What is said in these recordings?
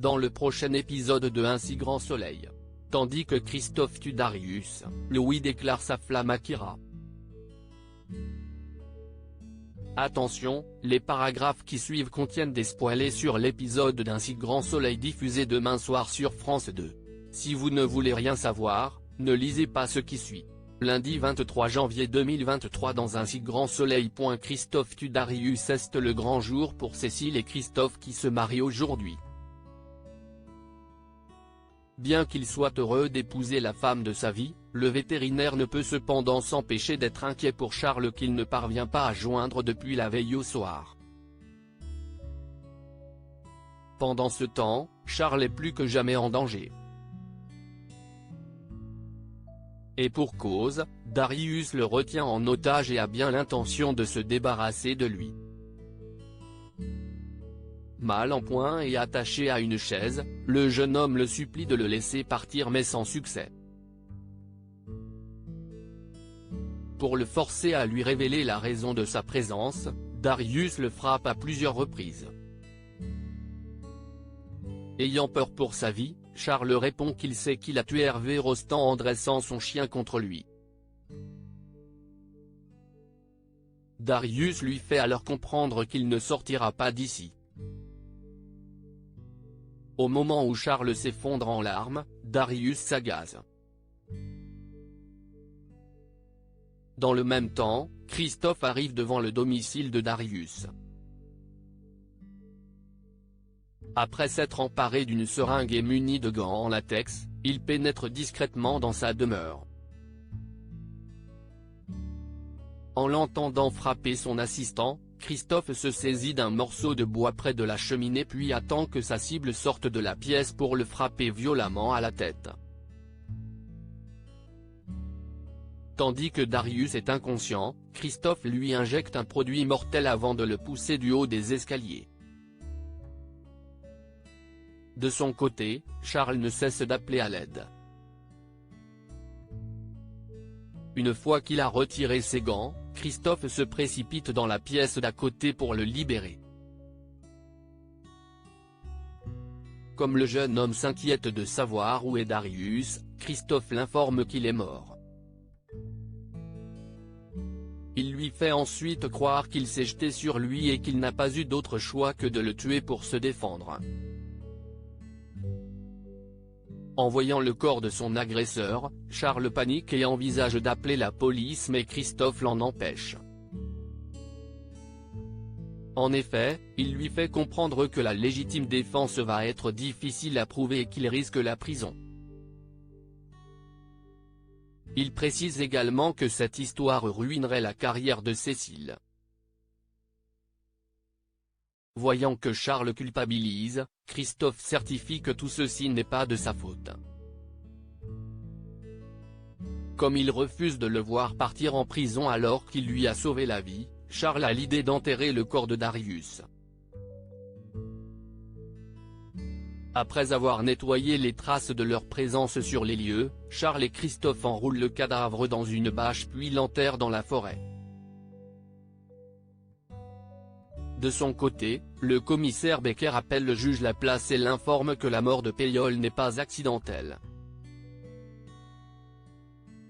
dans le prochain épisode de Un si grand soleil. Tandis que Christophe tue Darius, Louis déclare sa flamme à Kira. Attention, les paragraphes qui suivent contiennent des spoilers sur l'épisode d'Un si grand soleil diffusé demain soir sur France 2. Si vous ne voulez rien savoir, ne lisez pas ce qui suit. Lundi 23 janvier 2023 dans Un si grand soleil. Christophe tue Darius. Est le grand jour pour Cécile et Christophe qui se marient aujourd'hui. Bien qu'il soit heureux d'épouser la femme de sa vie, le vétérinaire ne peut cependant s'empêcher d'être inquiet pour Charles qu'il ne parvient pas à joindre depuis la veille au soir. Pendant ce temps, Charles est plus que jamais en danger. Et pour cause, Darius le retient en otage et a bien l'intention de se débarrasser de lui. Mal en point et attaché à une chaise, le jeune homme le supplie de le laisser partir mais sans succès. Pour le forcer à lui révéler la raison de sa présence, Darius le frappe à plusieurs reprises. Ayant peur pour sa vie, Charles répond qu'il sait qu'il a tué Hervé Rostand en dressant son chien contre lui. Darius lui fait alors comprendre qu'il ne sortira pas d'ici. Au moment où Charles s'effondre en larmes, Darius s'agace. Dans le même temps, Christophe arrive devant le domicile de Darius. Après s'être emparé d'une seringue et muni de gants en latex, il pénètre discrètement dans sa demeure. En l'entendant frapper son assistant, Christophe se saisit d'un morceau de bois près de la cheminée puis attend que sa cible sorte de la pièce pour le frapper violemment à la tête. Tandis que Darius est inconscient, Christophe lui injecte un produit mortel avant de le pousser du haut des escaliers. De son côté, Charles ne cesse d'appeler à l'aide. Une fois qu'il a retiré ses gants, Christophe se précipite dans la pièce d'à côté pour le libérer. Comme le jeune homme s'inquiète de savoir où est Darius, Christophe l'informe qu'il est mort. Il lui fait ensuite croire qu'il s'est jeté sur lui et qu'il n'a pas eu d'autre choix que de le tuer pour se défendre. En voyant le corps de son agresseur, Charles panique et envisage d'appeler la police mais Christophe l'en empêche. En effet, il lui fait comprendre que la légitime défense va être difficile à prouver et qu'il risque la prison. Il précise également que cette histoire ruinerait la carrière de Cécile. Voyant que Charles culpabilise, Christophe certifie que tout ceci n'est pas de sa faute. Comme il refuse de le voir partir en prison alors qu'il lui a sauvé la vie, Charles a l'idée d'enterrer le corps de Darius. Après avoir nettoyé les traces de leur présence sur les lieux, Charles et Christophe enroulent le cadavre dans une bâche puis l'enterrent dans la forêt. De son côté, le commissaire Becker appelle le juge Laplace et l'informe que la mort de Payol n'est pas accidentelle.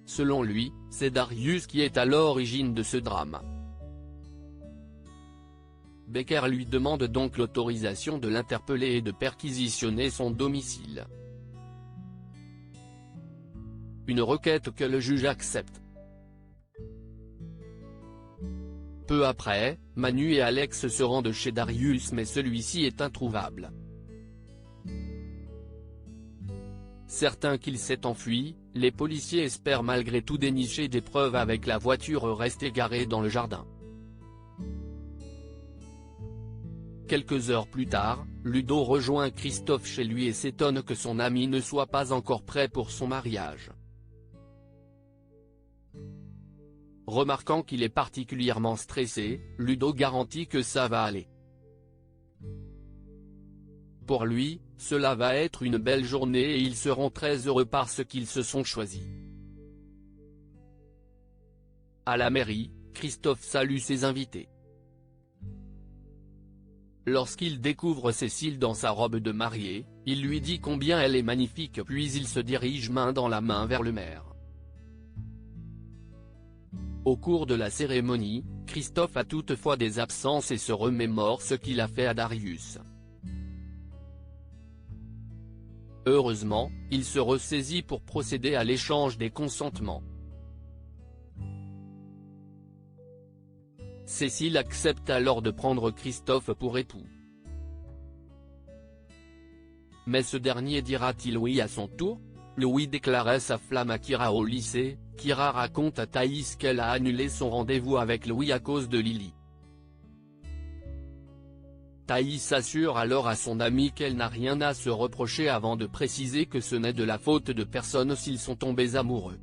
Selon lui, c'est Darius qui est à l'origine de ce drame. Becker lui demande donc l'autorisation de l'interpeller et de perquisitionner son domicile. Une requête que le juge accepte. Peu après, Manu et Alex se rendent chez Darius mais celui-ci est introuvable. Certains qu'il s'est enfui, les policiers espèrent malgré tout dénicher des preuves avec la voiture restée garée dans le jardin. Quelques heures plus tard, Ludo rejoint Christophe chez lui et s'étonne que son ami ne soit pas encore prêt pour son mariage. Remarquant qu'il est particulièrement stressé, Ludo garantit que ça va aller. Pour lui, cela va être une belle journée et ils seront très heureux parce qu'ils se sont choisis. À la mairie, Christophe salue ses invités. Lorsqu'il découvre Cécile dans sa robe de mariée, il lui dit combien elle est magnifique puis il se dirige main dans la main vers le maire. Au cours de la cérémonie, Christophe a toutefois des absences et se remémore ce qu'il a fait à Darius. Heureusement, il se ressaisit pour procéder à l'échange des consentements. Cécile accepte alors de prendre Christophe pour époux. Mais ce dernier dira-t-il oui à son tour? Louis déclarait sa flamme à Kira au lycée. Kira raconte à Thaïs qu'elle a annulé son rendez-vous avec Louis à cause de Lily. Thaïs assure alors à son amie qu'elle n'a rien à se reprocher avant de préciser que ce n'est de la faute de personne s'ils sont tombés amoureux.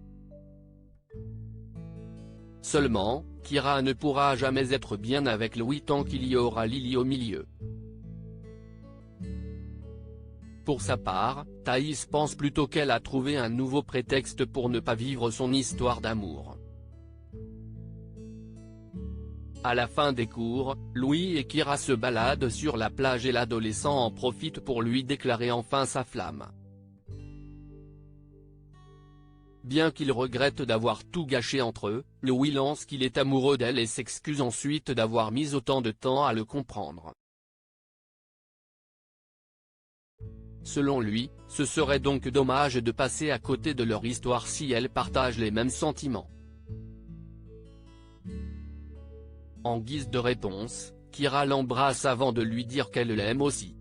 Seulement, Kira ne pourra jamais être bien avec Louis tant qu'il y aura Lily au milieu. Pour sa part, Thaïs pense plutôt qu'elle a trouvé un nouveau prétexte pour ne pas vivre son histoire d'amour. À la fin des cours, Louis et Kira se baladent sur la plage et l'adolescent en profite pour lui déclarer enfin sa flamme. Bien qu'il regrette d'avoir tout gâché entre eux, Louis lance qu'il est amoureux d'elle et s'excuse ensuite d'avoir mis autant de temps à le comprendre. Selon lui, ce serait donc dommage de passer à côté de leur histoire si elles partagent les mêmes sentiments. En guise de réponse, Kira l'embrasse avant de lui dire qu'elle l'aime aussi.